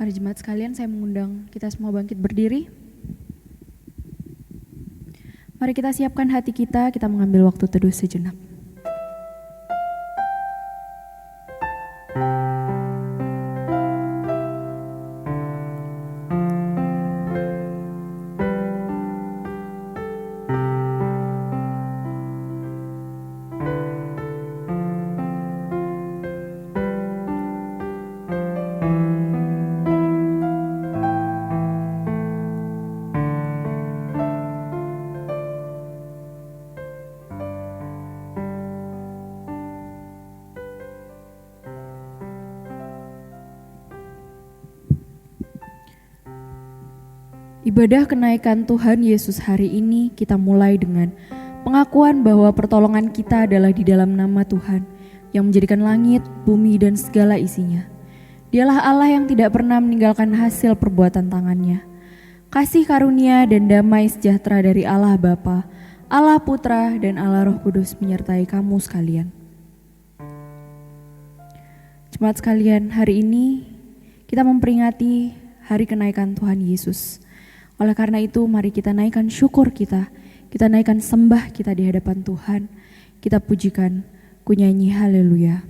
Mari jemaat sekalian, saya mengundang kita semua bangkit berdiri. Mari kita siapkan hati kita mengambil waktu teduh sejenak. Ibadah kenaikan Tuhan Yesus hari ini kita mulai dengan pengakuan bahwa pertolongan kita adalah di dalam nama Tuhan yang menjadikan langit, bumi, dan segala isinya. Dialah Allah yang tidak pernah meninggalkan hasil perbuatan tangannya. Kasih karunia dan damai sejahtera dari Allah Bapa, Allah Putra, dan Allah Roh Kudus menyertai kamu sekalian. Jemaat sekalian, hari ini kita memperingati hari kenaikan Tuhan Yesus. Oleh karena itu, mari kita naikkan syukur kita naikkan sembah kita di hadapan Tuhan, kita pujikan, ku nyanyi haleluya.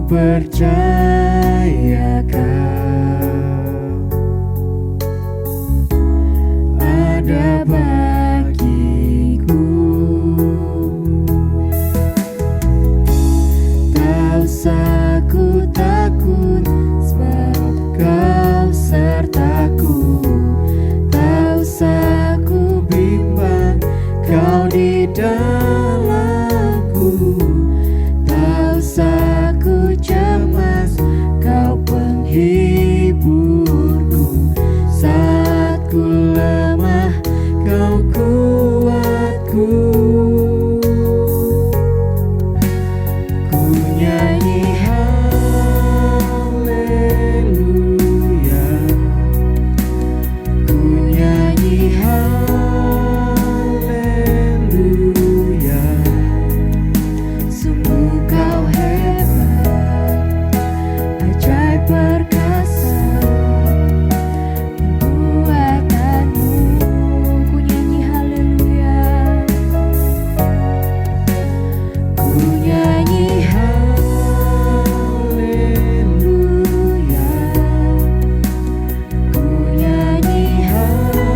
percaya Kau ada bagiku. Tak usah ku takut sebab Kau sertaku. Tak usah ku bimbang, Kau di dalamku. Tak usah ku cemas, Kau penghiburku. Saat ku lemah, Kau kuatku. Ku nyanyi haleluya, ku nyanyi haleluya. Sungguh Kau hebat, ajaib perkasa perbuatanmu. Ku nyanyi haleluya, ku nyanyi haleluya, ku nyanyi haleluya.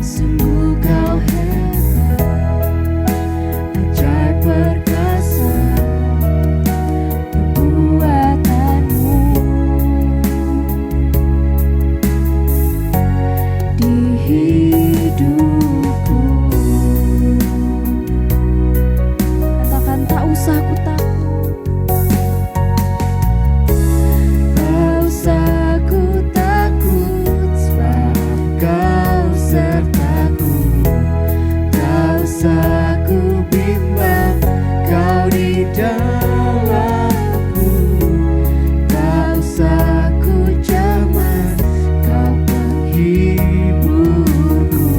Sungguh Kau hebat, ajaib perkasa perbuatanmu. Di hidupku, katakan tak usah ku takut. Tak usah ku takut sebab Kau sertaku. Tak usah ku bimbang, Kau di dalamku. Tak usah ku cemas, Kau penghiburku.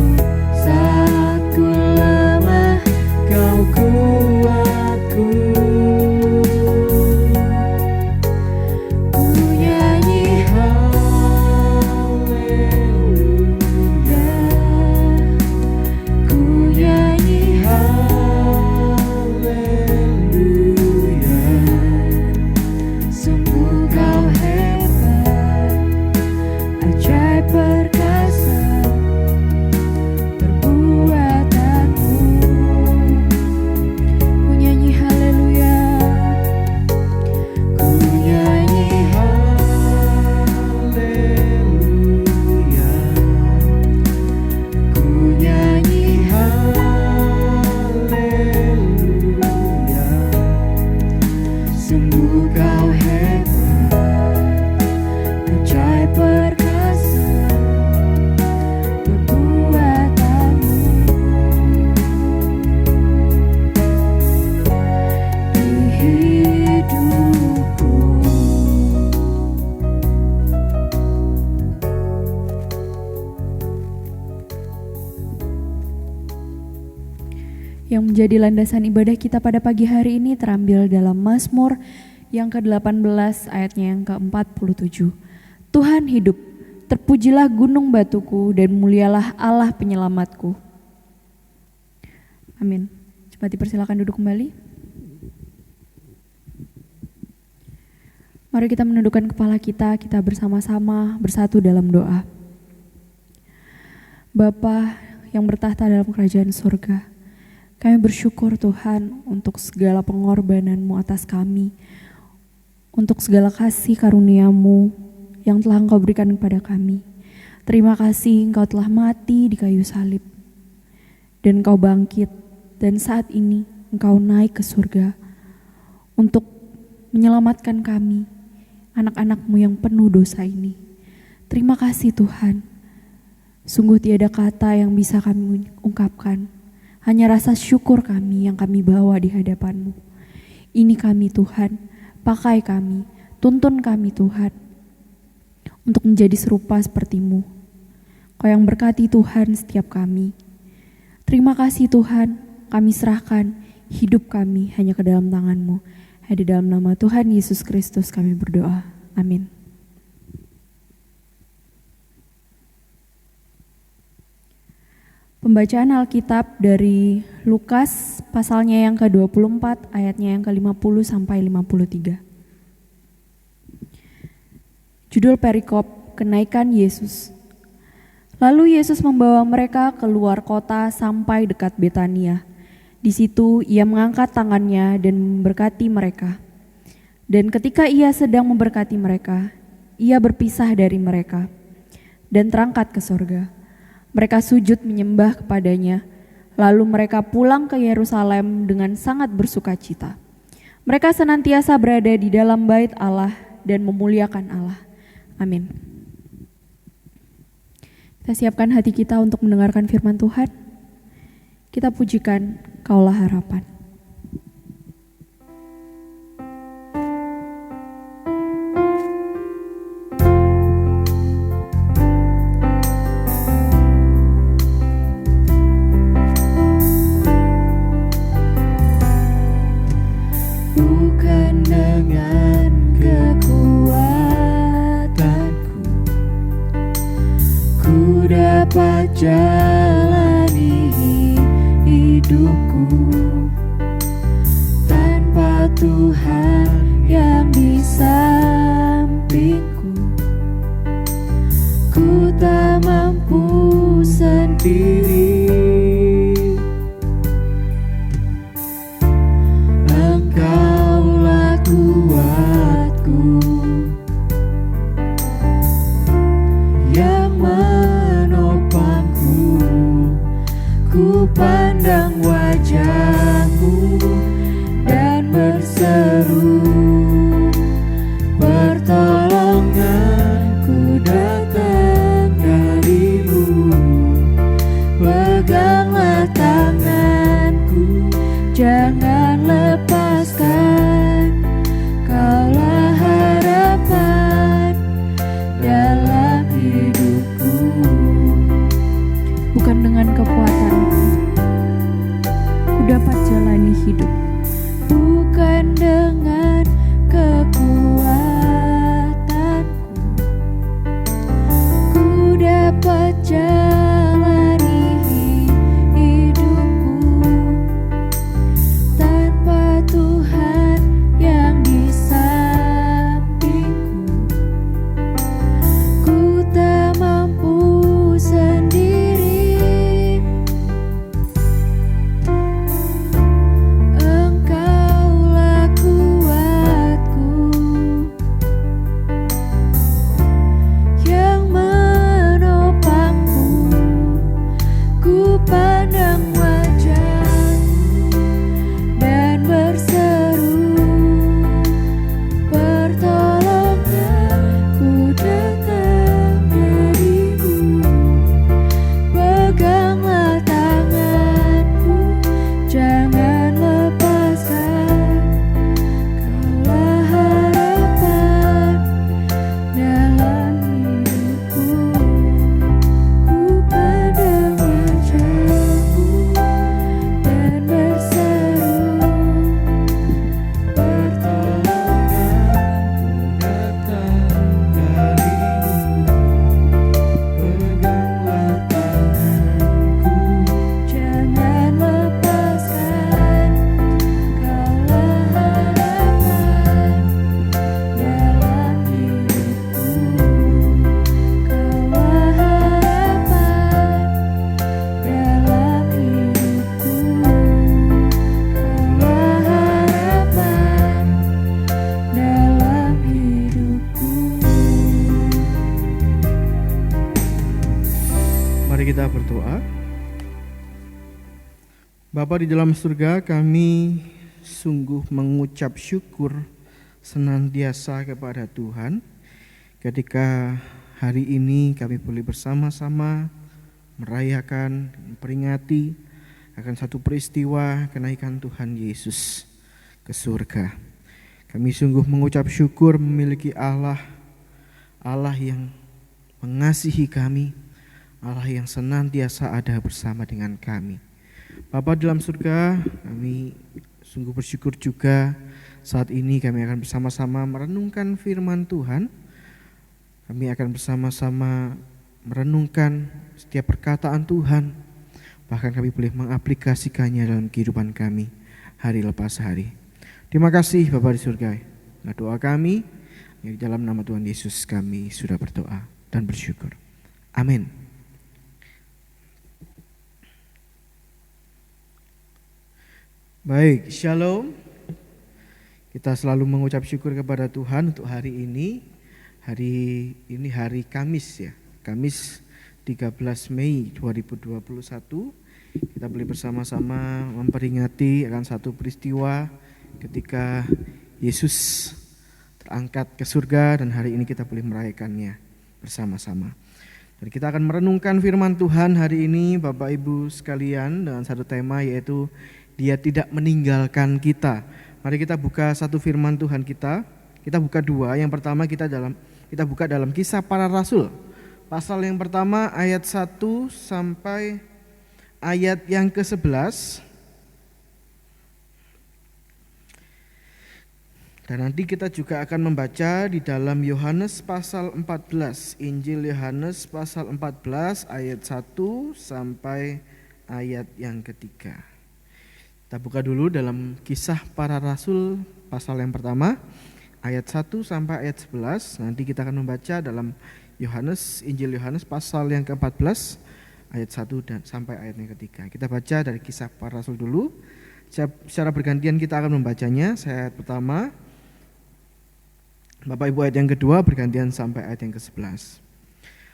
Saat ku lemah, Kau kuatku. Ku nyanyi haleluya, ku nyanyi haleluya. Sungguh Kau hebat, ajaib perkasa perbuatanmu. Ku nyanyi haleluya, ku nyanyi haleluya, ku nyanyi haleluya. Sungguh Kau hebat, ajaib perkasa perbuatanmu. Di hidupku, Yang menjadi landasan ibadah kita pada pagi hari ini terambil dalam Mazmur yang ke-18 ayatnya yang ke-47. Tuhan hidup, terpujilah gunung batuku dan mulialah Allah penyelamatku. Amin. Coba dipersilakan duduk kembali. Mari kita menundukkan kepala kita bersama-sama bersatu dalam doa. Bapa yang bertahta dalam kerajaan surga, kami bersyukur Tuhan untuk segala pengorbanan-Mu atas kami, untuk segala kasih karunia-Mu yang telah Engkau berikan kepada kami. Terima kasih Engkau telah mati di kayu salib, dan Engkau bangkit, dan saat ini Engkau naik ke surga untuk menyelamatkan kami, anak-anak-Mu yang penuh dosa ini. Terima kasih Tuhan, sungguh tiada kata yang bisa kami ungkapkan. Hanya rasa syukur kami yang kami bawa di hadapan-Mu. Ini kami Tuhan, pakai kami, tuntun kami Tuhan, untuk menjadi serupa seperti-Mu. Kau yang berkati Tuhan setiap kami. Terima kasih Tuhan, kami serahkan hidup kami hanya ke dalam tangan-Mu. Di dalam nama Tuhan Yesus Kristus kami berdoa. Amin. Pembacaan Alkitab dari Lukas pasalnya yang ke-24 ayatnya yang ke-50 sampai 53. Judul perikop kenaikan Yesus. Lalu Yesus membawa mereka keluar kota sampai dekat Betania. Di situ ia mengangkat tangannya dan memberkati mereka. Dan ketika ia sedang memberkati mereka, ia berpisah dari mereka dan terangkat ke sorga. Mereka sujud menyembah kepadanya, lalu mereka pulang ke Yerusalem dengan sangat bersukacita. Mereka senantiasa berada di dalam bait Allah dan memuliakan Allah. Amin. Kita siapkan hati kita untuk mendengarkan firman Tuhan. Kita pujikan Kaulah Harapan. Bukan dengan kekuatanku ku dapat jalani hidupku tanpa Tuhan yang di sampingku. Ku tak mampu sendiri. Engkaulah kuatku yang menopangku. Ku pandang wajah-Mu dan berseru, pertolonganku datang dari-Mu. Peganglah tanganku, jangan lepaskan. Kaulah harapan dalam hidupku. Bukan dengan kekuatanku ku dapat jalani hidup. Bukan dengan kekuatanku ku dapat jalani hidupku tanpa Tuhan yang di sampingku. Ku tak mampu sendiri. Engkaulah kuatku yang menopangku. Ku pandang wajah-Mu dan berseru, pertolonganku datang dari-Mu. Peganglah tanganku, jangan lepaskan. Kaulah harapan dalam hidupku. Ku pandang wajah-Mu dan berseru, pertolonganku datang dari-Mu. Peganglah tanganku, jangan lepaskan. Kaulah harapan dalam hidupku. Kaulah harapan dalam hidupku. Kaulah harapan dalam hidupku. Mari kita berdoa. Bapa di dalam surga, kami sungguh mengucap syukur senantiasa kepada Tuhan ketika hari ini kami boleh bersama-sama merayakan, memperingati akan satu peristiwa kenaikan Tuhan Yesus ke surga. Kami sungguh mengucap syukur memiliki Allah yang mengasihi kami, Allah yang senantiasa ada bersama dengan kami. Bapa dalam surga, kami sungguh bersyukur juga saat ini kami akan bersama-sama merenungkan firman Tuhan. Kami akan bersama-sama merenungkan setiap perkataan Tuhan, bahkan kami boleh mengaplikasikannya dalam kehidupan kami hari lepas hari. Terima kasih Bapa di surga. Nah, doa kami di dalam nama Tuhan Yesus kami sudah berdoa dan bersyukur. Amin. Baik, shalom. Kita selalu mengucap syukur kepada Tuhan untuk hari ini. Hari ini hari Kamis ya. Kamis 13 Mei 2021. Kita boleh bersama-sama memperingati akan satu peristiwa ketika Yesus terangkat ke surga, dan hari ini kita boleh merayakannya bersama-sama. Dan kita akan merenungkan firman Tuhan hari ini Bapak Ibu sekalian dengan satu tema, yaitu Dia tidak meninggalkan kita. Mari kita buka satu firman Tuhan kita buka dua. Yang pertama kita buka dalam Kisah Para Rasul. Pasal yang pertama ayat 1 sampai ayat yang ke-11. Dan nanti kita juga akan membaca di dalam Yohanes pasal 14. Injil Yohanes pasal 14 ayat 1 sampai ayat yang ketiga. Kita buka dulu dalam Kisah Para Rasul pasal yang pertama ayat 1 sampai ayat 11. Nanti kita akan membaca dalam Injil Yohanes pasal yang ke-14 ayat 1 dan sampai ayat yang ketiga. Kita baca dari Kisah Para Rasul dulu. Secara bergantian kita akan membacanya. Saya ayat pertama, Bapak Ibu ayat yang kedua, bergantian sampai ayat yang ke-11.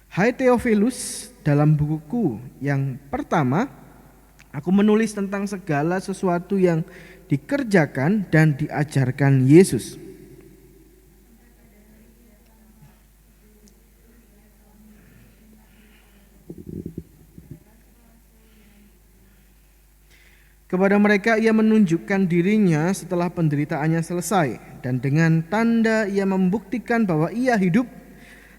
Hai Theophilus, dalam bukuku yang pertama aku menulis tentang segala sesuatu yang dikerjakan dan diajarkan Yesus. Kepada mereka ia menunjukkan dirinya setelah penderitaannya selesai, dan dengan tanda ia membuktikan bahwa ia hidup.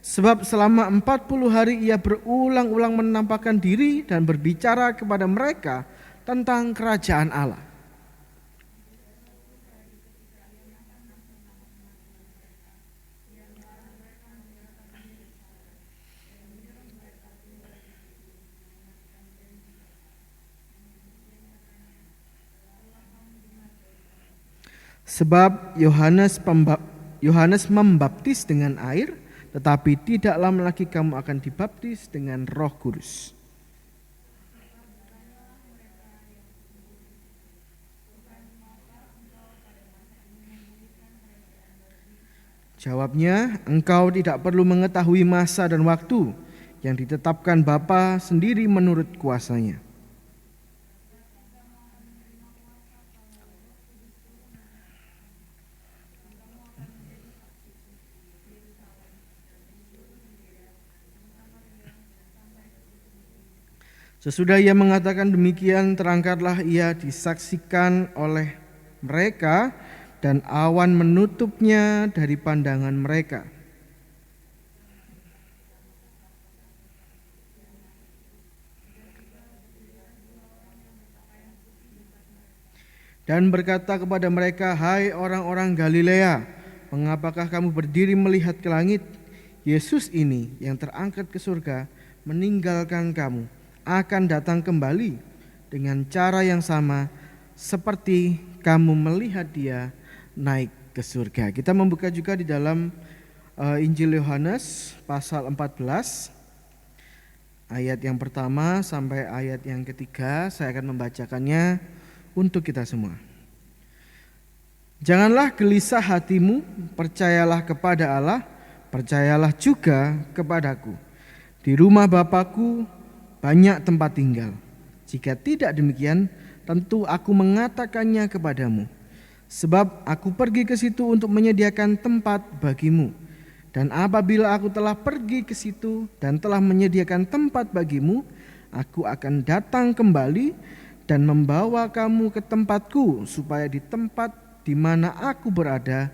Sebab selama 40 hari ia berulang-ulang menampakkan diri dan berbicara kepada mereka tentang kerajaan Allah. Sebab Yohanes membaptis dengan air, tetapi tidak lama lagi kamu akan dibaptis dengan Roh Kudus. Jawabnya, engkau tidak perlu mengetahui masa dan waktu yang ditetapkan Bapa sendiri menurut kuasanya. Sesudah ia mengatakan demikian, terangkatlah ia disaksikan oleh mereka, dan awan menutupnya dari pandangan mereka. Dan berkata kepada mereka, hai orang-orang Galilea, mengapakah kamu berdiri melihat ke langit? Yesus ini yang terangkat ke surga meninggalkan kamu, akan datang kembali dengan cara yang sama seperti kamu melihat dia naik ke surga. Kita membuka juga di dalam Injil Yohanes pasal 14 ayat yang pertama sampai ayat yang ketiga. Saya akan membacakannya untuk kita semua. Janganlah gelisah hatimu, percayalah kepada Allah, percayalah juga kepadaku. Di rumah Bapa-Ku banyak tempat tinggal. Jika tidak demikian, tentu aku mengatakannya kepadamu. Sebab aku pergi ke situ untuk menyediakan tempat bagimu. Dan apabila aku telah pergi ke situ dan telah menyediakan tempat bagimu, aku akan datang kembali dan membawa kamu ke tempatku, supaya di tempat di mana aku berada,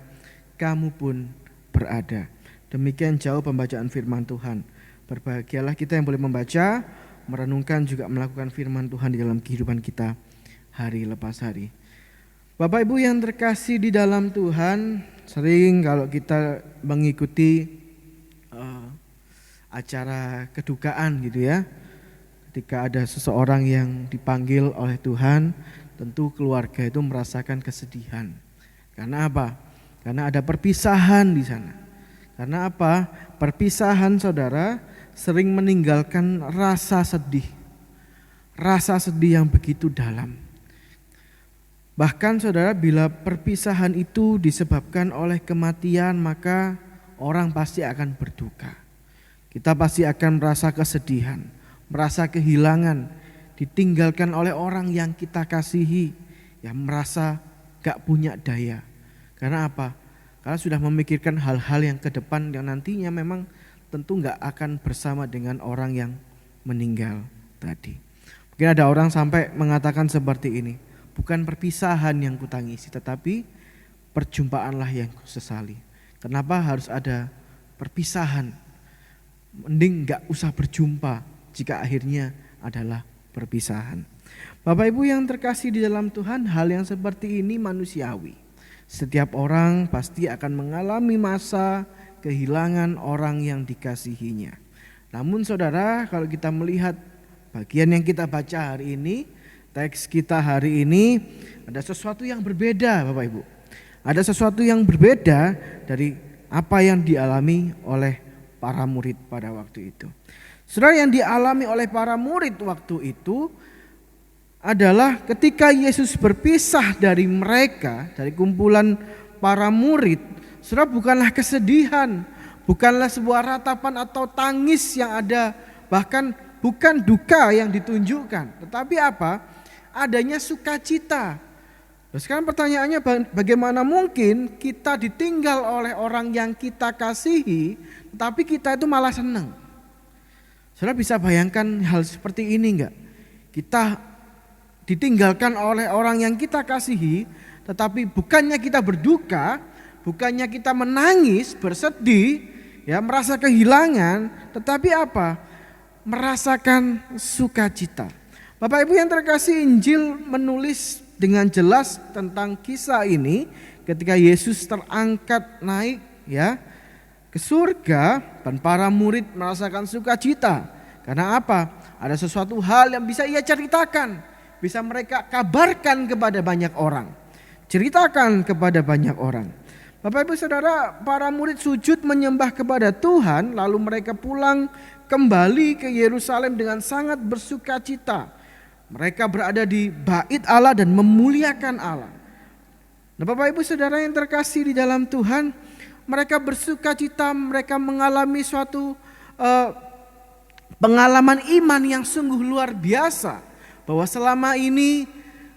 kamu pun berada. Demikian jauh pembacaan firman Tuhan. Berbahagialah kita yang boleh membaca, merenungkan, juga melakukan firman Tuhan di dalam kehidupan kita hari lepas hari. Bapak Ibu yang terkasih di dalam Tuhan, sering kalau kita mengikuti acara kedukaan gitu ya, Ketika ada seseorang yang dipanggil oleh Tuhan, tentu keluarga itu merasakan kesedihan. Karena apa? Karena ada perpisahan di sana. Karena apa? Perpisahan, saudara, sering meninggalkan rasa sedih. Rasa sedih yang begitu dalam. Bahkan saudara, bila perpisahan itu disebabkan oleh kematian, maka orang pasti akan berduka. Kita pasti akan merasa kesedihan, merasa kehilangan, ditinggalkan oleh orang yang kita kasihi, yang merasa gak punya daya. Karena apa? Karena sudah memikirkan hal-hal yang ke depan yang nantinya memang tentu gak akan bersama dengan orang yang meninggal tadi. Mungkin ada orang sampai mengatakan seperti ini, bukan perpisahan yang kutangisi, tetapi perjumpaanlah yang kusesali. Kenapa harus ada perpisahan? Mending gak usah berjumpa jika akhirnya adalah perpisahan. Bapak Ibu yang terkasih di dalam Tuhan, hal yang seperti ini manusiawi. Setiap orang pasti akan mengalami masa kehilangan orang yang dikasihinya. Namun saudara, kalau kita melihat bagian yang kita baca hari ini, teks kita hari ini, ada sesuatu yang berbeda Bapak Ibu. Ada sesuatu yang berbeda dari apa yang dialami oleh para murid pada waktu itu. Saudara, yang dialami oleh para murid waktu itu adalah ketika Yesus berpisah dari mereka, dari kumpulan para murid, saudara, bukanlah kesedihan, bukanlah sebuah ratapan atau tangis yang ada, bahkan bukan duka yang ditunjukkan, tetapi apa? Adanya sukacita. Nah, sekarang pertanyaannya, bagaimana mungkin kita ditinggal oleh orang yang kita kasihi, tapi kita itu malah senang? Saudara bisa bayangkan hal seperti ini enggak? Kita ditinggalkan oleh orang yang kita kasihi, tetapi bukannya kita berduka, bukannya kita menangis, bersedih, ya merasa kehilangan, tetapi apa? Merasakan sukacita. Bapak Ibu yang terkasih, Injil menulis dengan jelas tentang kisah ini ketika Yesus terangkat naik ya ke surga dan para murid merasakan sukacita. Karena apa? Ada sesuatu hal yang bisa ia ceritakan, bisa mereka kabarkan kepada banyak orang, ceritakan kepada banyak orang. Bapak Ibu Saudara, para murid sujud menyembah kepada Tuhan, lalu mereka pulang kembali ke Yerusalem dengan sangat bersukacita. Mereka berada di bait Allah dan memuliakan Allah. Nah, Bapak Ibu Saudara yang terkasih di dalam Tuhan, mereka bersukacita, mereka mengalami suatu pengalaman iman yang sungguh luar biasa. Bahwa selama ini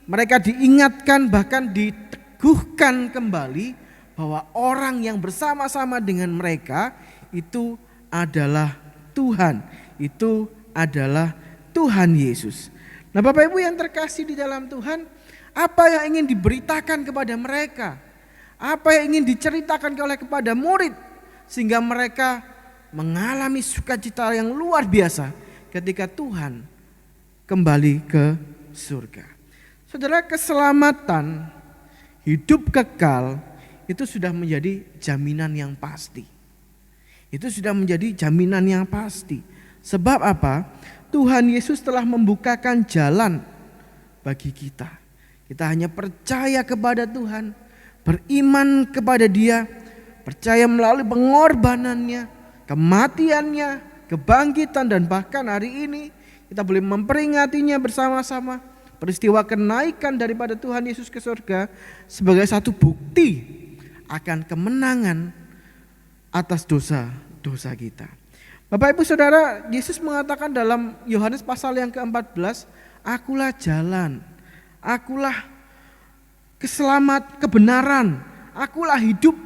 mereka diingatkan, bahkan diteguhkan kembali bahwa orang yang bersama-sama dengan mereka itu adalah Tuhan. Itu adalah Tuhan Yesus. Nah Bapak Ibu yang terkasih di dalam Tuhan, apa yang ingin diberitakan kepada mereka? Apa yang ingin diceritakan kepada murid sehingga mereka mengalami sukacita yang luar biasa ketika Tuhan kembali ke surga. Saudara, keselamatan, hidup kekal itu sudah menjadi jaminan yang pasti. Itu sudah menjadi jaminan yang pasti. Sebab apa? Tuhan Yesus telah membukakan jalan bagi kita. Kita hanya percaya kepada Tuhan, beriman kepada Dia, percaya melalui pengorbanannya, kematiannya, kebangkitan, dan bahkan hari ini kita boleh memperingatinya bersama-sama. Peristiwa kenaikan daripada Tuhan Yesus ke surga sebagai satu bukti akan kemenangan atas dosa-dosa kita. Bapak Ibu Saudara, Yesus mengatakan dalam Yohanes pasal yang ke-14, akulah jalan, akulah kebenaran, akulah hidup.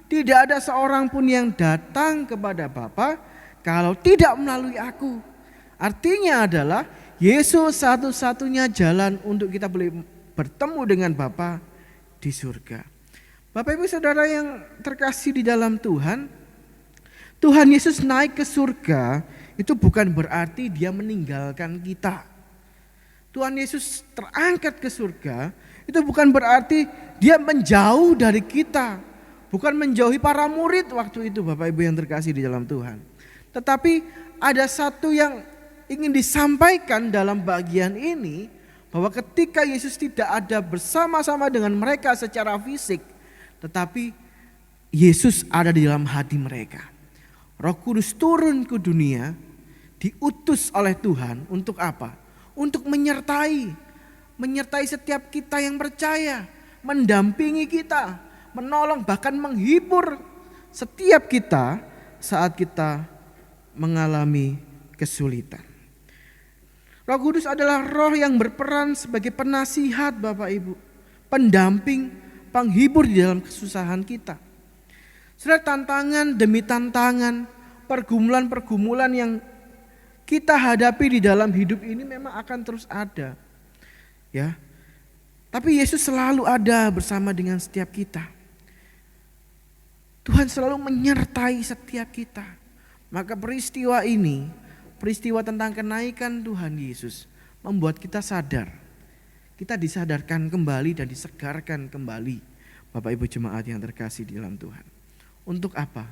Tidak ada seorang pun yang datang kepada Bapa kalau tidak melalui aku. Artinya adalah Yesus satu-satunya jalan untuk kita boleh bertemu dengan Bapa di surga. Bapak Ibu Saudara yang terkasih di dalam Tuhan, Tuhan Yesus naik ke surga itu bukan berarti dia meninggalkan kita. Tuhan Yesus terangkat ke surga itu bukan berarti dia menjauh dari kita. Bukan menjauhi para murid waktu itu Bapak Ibu yang terkasih di dalam Tuhan. Tetapi ada satu yang ingin disampaikan dalam bagian ini bahwa ketika Yesus tidak ada bersama-sama dengan mereka secara fisik, tetapi Yesus ada di dalam hati mereka. Roh Kudus turun ke dunia, diutus oleh Tuhan untuk apa? Untuk menyertai setiap kita yang percaya, mendampingi kita, menolong bahkan menghibur setiap kita saat kita mengalami kesulitan. Roh Kudus adalah roh yang berperan sebagai penasihat Bapak Ibu, pendamping, penghibur di dalam kesusahan kita. Saudara, tantangan demi tantangan, pergumulan-pergumulan yang kita hadapi di dalam hidup ini memang akan terus ada. Ya. Tapi Yesus selalu ada bersama dengan setiap kita. Tuhan selalu menyertai setiap kita. Maka peristiwa ini, peristiwa tentang kenaikan Tuhan Yesus membuat kita sadar. Kita disadarkan kembali dan disegarkan kembali. Bapak Ibu jemaat yang terkasih di dalam Tuhan. Untuk apa?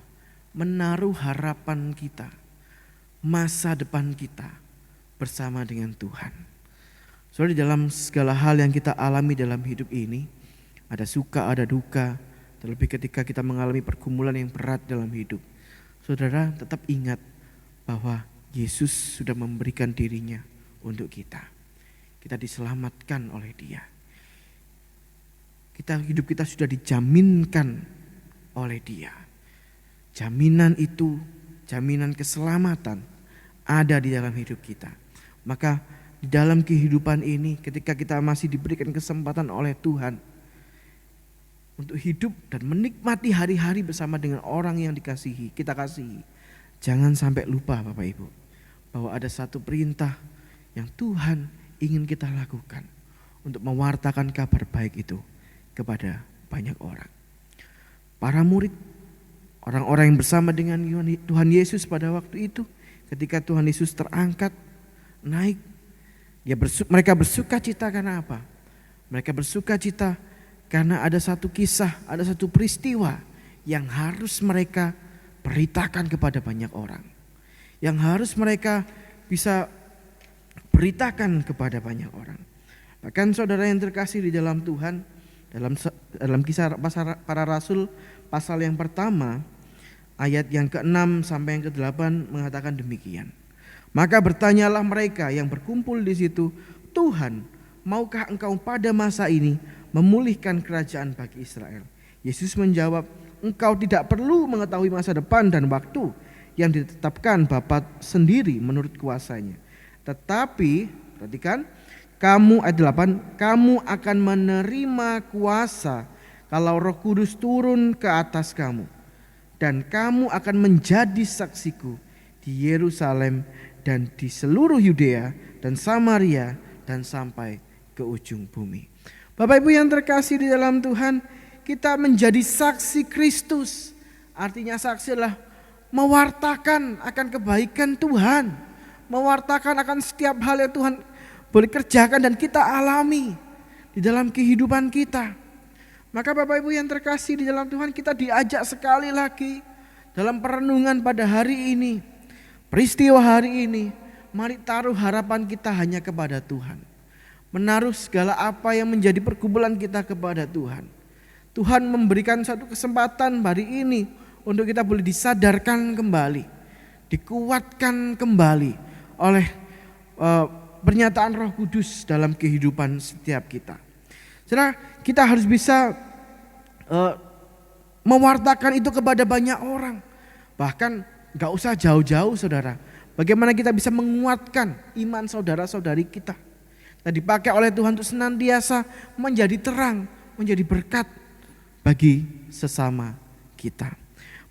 Menaruh harapan kita, masa depan kita bersama dengan Tuhan. Soalnya di dalam segala hal yang kita alami dalam hidup ini, ada suka, ada duka, terlebih ketika kita mengalami pergumulan yang berat dalam hidup. Saudara tetap ingat bahwa Yesus sudah memberikan dirinya untuk kita. Kita diselamatkan oleh Dia. Hidup kita sudah dijaminkan oleh Dia. Jaminan itu, jaminan keselamatan ada di dalam hidup kita. Maka di dalam kehidupan ini ketika kita masih diberikan kesempatan oleh Tuhan untuk hidup dan menikmati hari-hari bersama dengan orang yang kita kasihi. Jangan sampai lupa Bapak Ibu bahwa ada satu perintah yang Tuhan ingin kita lakukan untuk mewartakan kabar baik itu kepada banyak orang. Para murid, orang-orang yang bersama dengan Tuhan Yesus pada waktu itu, ketika Tuhan Yesus terangkat, naik, mereka bersuka cita karena apa? Mereka bersuka cita karena ada satu kisah, ada satu peristiwa yang harus mereka beritakan kepada banyak orang. Yang harus mereka bisa beritakan kepada banyak orang. Bahkan saudara yang terkasih di dalam Tuhan, dalam kisah para rasul pasal yang pertama, ayat yang ke-6 sampai yang ke-8 mengatakan demikian. Maka bertanyalah mereka yang berkumpul di situ, Tuhan, maukah engkau pada masa ini memulihkan kerajaan bagi Israel? Yesus menjawab, engkau tidak perlu mengetahui masa depan dan waktu yang ditetapkan Bapa sendiri menurut kuasanya. Tetapi, perhatikan, ayat 8, kamu akan menerima kuasa kalau Roh Kudus turun ke atas kamu. Dan kamu akan menjadi saksiku di Yerusalem dan di seluruh Yudea dan Samaria dan sampai ke ujung bumi. Bapak Ibu yang terkasih di dalam Tuhan, kita menjadi saksi Kristus. Artinya saksi adalah mewartakan akan kebaikan Tuhan, mewartakan akan setiap hal yang Tuhan boleh kerjakan dan kita alami di dalam kehidupan kita. Maka Bapak Ibu yang terkasih di dalam Tuhan, kita diajak sekali lagi dalam perenungan pada hari ini, peristiwa hari ini, mari taruh harapan kita hanya kepada Tuhan. Menaruh segala apa yang menjadi pergumulan kita kepada Tuhan. Tuhan memberikan satu kesempatan hari ini untuk kita boleh disadarkan kembali, dikuatkan kembali oleh pernyataan Roh Kudus dalam kehidupan setiap kita. Saudara, kita harus bisa mewartakan itu kepada banyak orang. Bahkan gak usah jauh-jauh saudara. Bagaimana kita bisa menguatkan iman saudara-saudari kita. Nah, dipakai oleh Tuhan untuk senantiasa menjadi terang, menjadi berkat bagi sesama kita.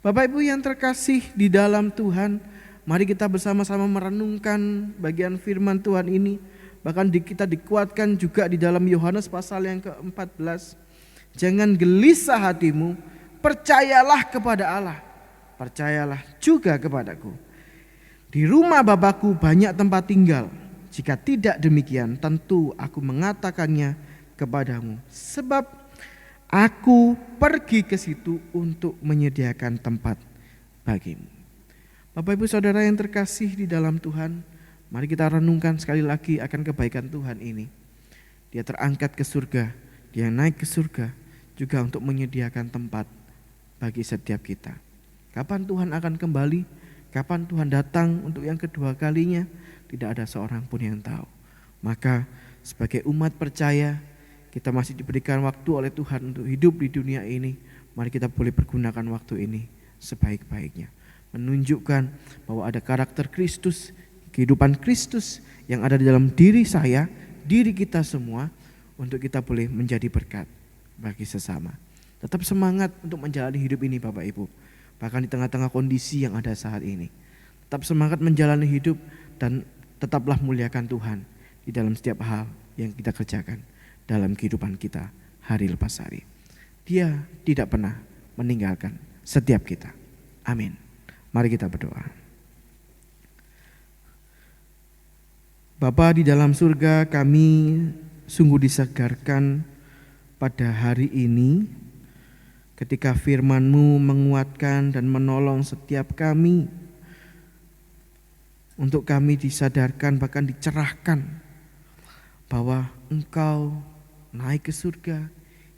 Bapak Ibu yang terkasih di dalam Tuhan, mari kita bersama-sama merenungkan bagian firman Tuhan ini. Bahkan kita dikuatkan juga di dalam Yohanes pasal yang ke-14. Jangan gelisah hatimu, percayalah kepada Allah, percayalah juga kepadaku. Di rumah Bapakku banyak tempat tinggal. Jika tidak demikian, tentu aku mengatakannya kepadamu. Sebab aku pergi ke situ untuk menyediakan tempat bagimu. Bapak Ibu Saudara yang terkasih di dalam Tuhan, Mari kita renungkan sekali lagi akan kebaikan Tuhan ini. Dia terangkat ke surga, dia naik ke surga juga untuk menyediakan tempat bagi setiap kita. Kapan Tuhan akan kembali? Kapan Tuhan datang untuk yang kedua kalinya? Tidak ada seorang pun yang tahu. Maka sebagai umat percaya, kita masih diberikan waktu oleh Tuhan untuk hidup di dunia ini. Mari kita boleh pergunakan waktu ini sebaik-baiknya. Menunjukkan bahwa ada karakter Kristus, kehidupan Kristus yang ada di dalam diri saya, diri kita semua, untuk kita boleh menjadi berkat bagi sesama. Tetap semangat untuk menjalani hidup ini Bapak Ibu. Bahkan di tengah-tengah kondisi yang ada saat ini. Tetap semangat menjalani hidup dan tetaplah muliakan Tuhan di dalam setiap hal yang kita kerjakan dalam kehidupan kita hari lepas hari. Dia tidak pernah meninggalkan setiap kita. Amin. Mari kita berdoa. Bapa di dalam surga, kami sungguh disegarkan pada hari ini ketika firman-Mu menguatkan dan menolong setiap kami, untuk kami disadarkan bahkan dicerahkan bahwa Engkau naik ke surga,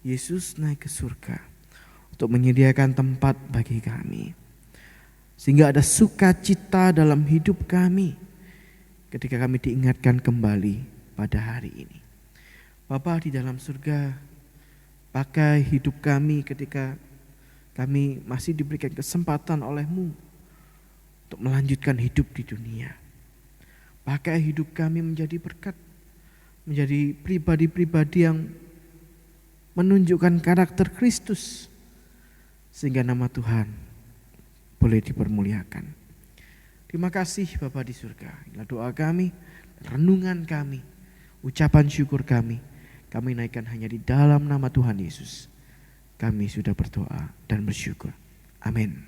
Yesus naik ke surga untuk menyediakan tempat bagi kami. Sehingga ada sukacita dalam hidup kami ketika kami diingatkan kembali pada hari ini. Bapa di dalam surga, pakai hidup kami ketika kami masih diberikan kesempatan oleh-Mu untuk melanjutkan hidup di dunia. Pakai hidup kami menjadi berkat, menjadi pribadi-pribadi yang menunjukkan karakter Kristus, sehingga nama Tuhan boleh dipermuliakan. Terima kasih Bapa di surga. Inilah doa kami, renungan kami, ucapan syukur kami. Kami naikkan hanya di dalam nama Tuhan Yesus. Kami sudah berdoa dan bersyukur. Amin.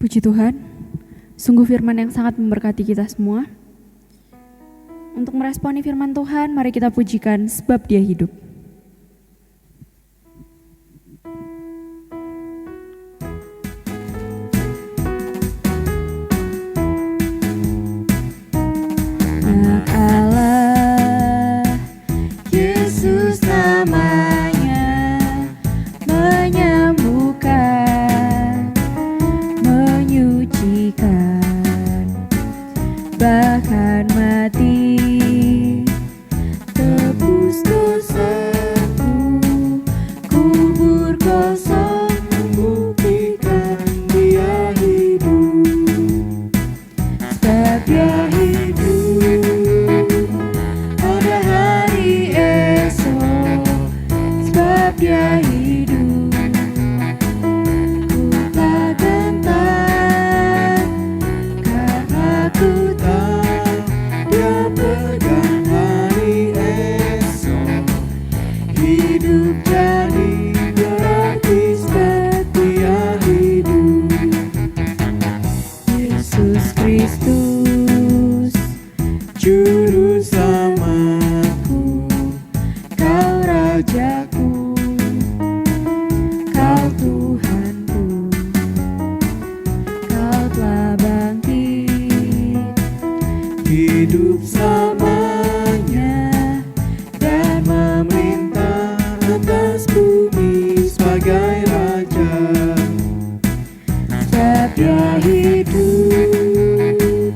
Puji Tuhan, sungguh firman yang sangat memberkati kita semua. Untuk meresponi firman Tuhan, mari kita pujikan sebab Dia hidup. Anak Allah, Yesus namanya, menyembuhkan, menyucikan, bahkan mati, tebus dosaku, kubur kosong, buktikan Dia hidup. Sebab Dia hidup, ada hari esok. Sebab Dia hidup, ku tak gentar, karena ku tahu Dia pegang hari esok. Hidup jadi berarti sebab Dia hidup. Yesus Kristus, Juru Selamatku, Kau Rajaku, Kau Tuhanku, Kau telah bangkit, hidup selamanya, dan memerintah atas bumi sebagai Raja. Sebab Dia hidup,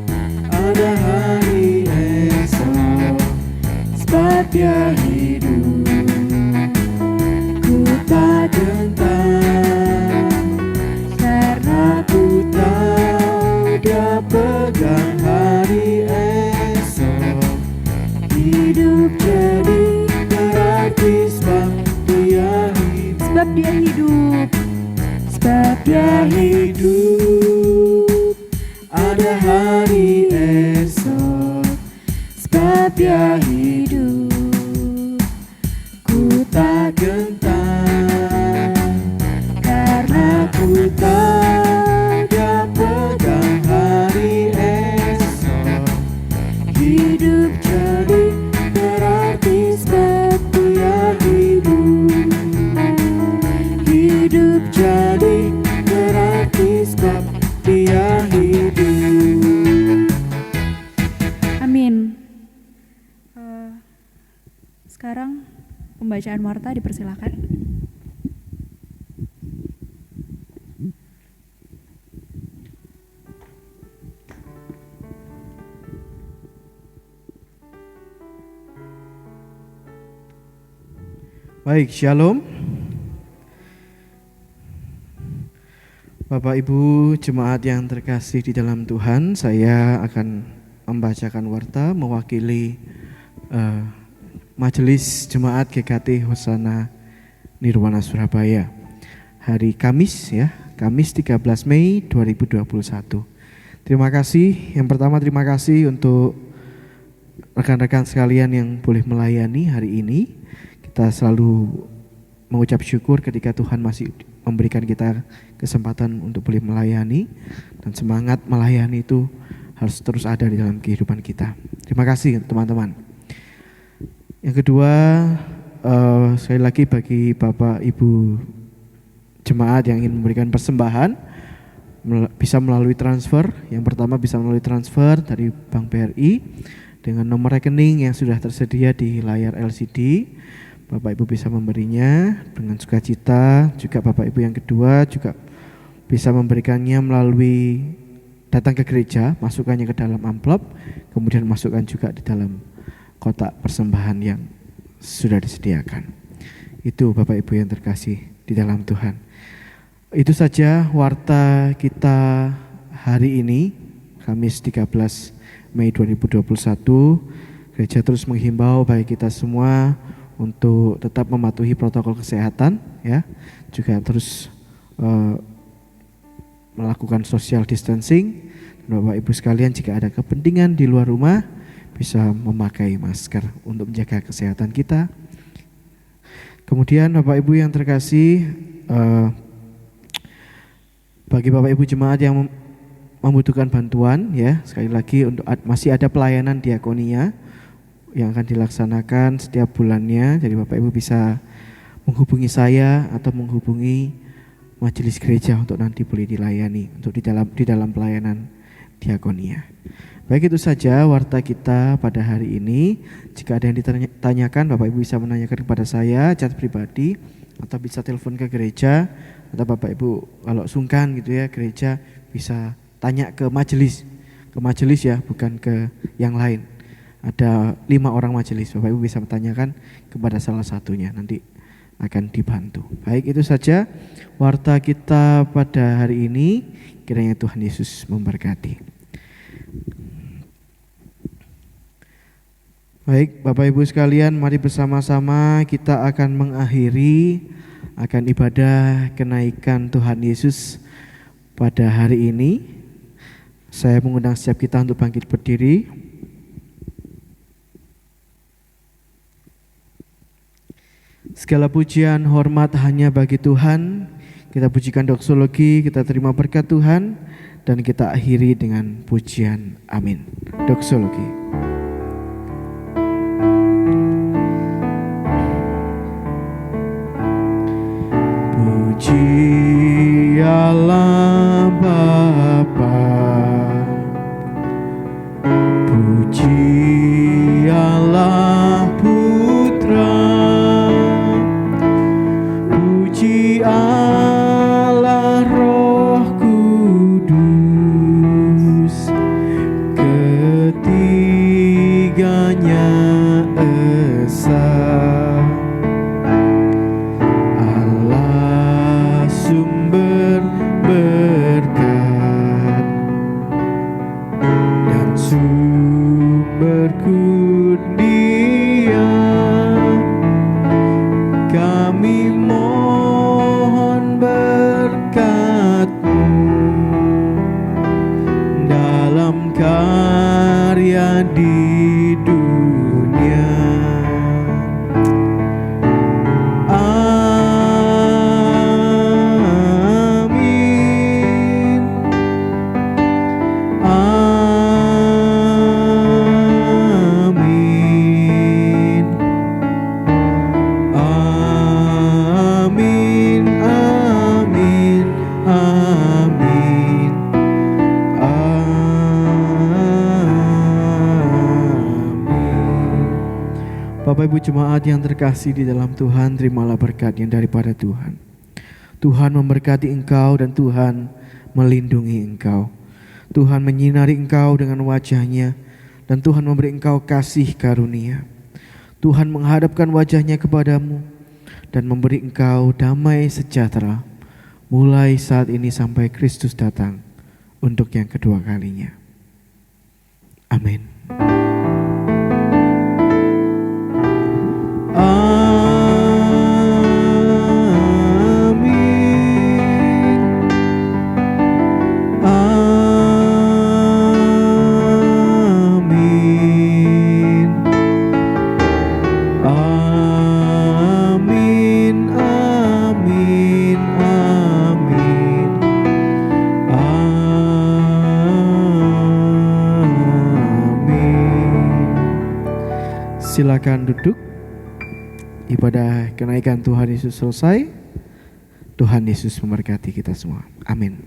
ada hari esok. Sebab Dia hidup, ku tak gentar, karena ku tahu Dia pegang hari esok. Hidup jadi berarti sebab Dia hidup. Sebab Dia hidup, sebab Dia hidup, ada hari esok. Sebab Dia hidup, pembacaan Marta dipersilakan. Baik, shalom. Bapak Ibu jemaat yang terkasih di dalam Tuhan, saya akan membacakan warta mewakili Majelis Jemaat GKT Hosana Nirwana Surabaya. Hari Kamis ya, Kamis 13 Mei 2021. Terima kasih, yang pertama terima kasih untuk rekan-rekan sekalian yang boleh melayani hari ini. Kita selalu mengucap syukur ketika Tuhan masih memberikan kita kesempatan untuk boleh melayani, dan semangat melayani itu harus terus ada di dalam kehidupan kita. Terima kasih teman-teman. Yang kedua, sekali lagi bagi Bapak Ibu jemaat yang ingin memberikan persembahan, bisa melalui transfer. Yang pertama bisa melalui transfer dari Bank BRI dengan nomor rekening yang sudah tersedia di layar LCD. Bapak Ibu bisa memberinya dengan sukacita. Juga Bapak Ibu yang kedua juga bisa memberikannya melalui datang ke gereja, masukkannya ke dalam amplop, kemudian masukkan juga di dalam kotak persembahan yang sudah disediakan. Itu Bapak Ibu yang terkasih di dalam Tuhan. Itu saja warta kita hari ini, Kamis 13 Mei 2021. Gereja terus menghimbau bagi kita semua untuk tetap mematuhi protokol kesehatan, ya, juga terus melakukan social distancing. Dan Bapak Ibu sekalian, jika ada kepentingan di luar rumah, bisa memakai masker untuk menjaga kesehatan kita. Kemudian Bapak Ibu yang terkasih, bagi Bapak Ibu jemaat yang membutuhkan bantuan, ya, sekali lagi untuk masih ada pelayanan diakonia yang akan dilaksanakan setiap bulannya. Jadi Bapak Ibu bisa menghubungi saya atau menghubungi majelis gereja untuk nanti boleh dilayani untuk di dalam pelayanan diakonia. Baik, itu saja warta kita pada hari ini. Jika ada yang ditanyakan, Bapak Ibu bisa menanyakan kepada saya chat pribadi atau bisa telepon ke gereja, atau Bapak Ibu kalau sungkan gitu ya gereja bisa tanya ke majelis ya, bukan ke yang lain. Ada 5 orang majelis, Bapak Ibu bisa bertanyakan kepada salah satunya, nanti akan dibantu. Baik, itu saja warta kita pada hari ini. Kiranya Tuhan Yesus memberkati. Baik, Bapak Ibu sekalian, mari bersama-sama kita akan mengakhiri akan ibadah kenaikan Tuhan Yesus pada hari ini. Saya mengundang setiap kita untuk bangkit berdiri. Segala pujian, hormat hanya bagi Tuhan. Kita pujikan doksologi, kita terima berkat Tuhan, dan kita akhiri dengan pujian. Amin. Doksologi. Puji Allah Bapa, puji Allah Putra, puji Allah Roh Kudus, ketiganya esa. Allah sumber jemaat yang terkasih di dalam Tuhan, terimalah berkat yang daripada Tuhan. Tuhan memberkati engkau dan Tuhan melindungi engkau. Tuhan menyinari engkau dengan wajah-Nya dan Tuhan memberi engkau kasih karunia. Tuhan menghadapkan wajah-Nya kepadamu dan memberi engkau damai sejahtera mulai saat ini sampai Kristus datang untuk yang kedua kalinya. Amin. Silakan duduk. Ibadah kenaikan Tuhan Yesus selesai. Tuhan Yesus memberkati kita semua. Amin.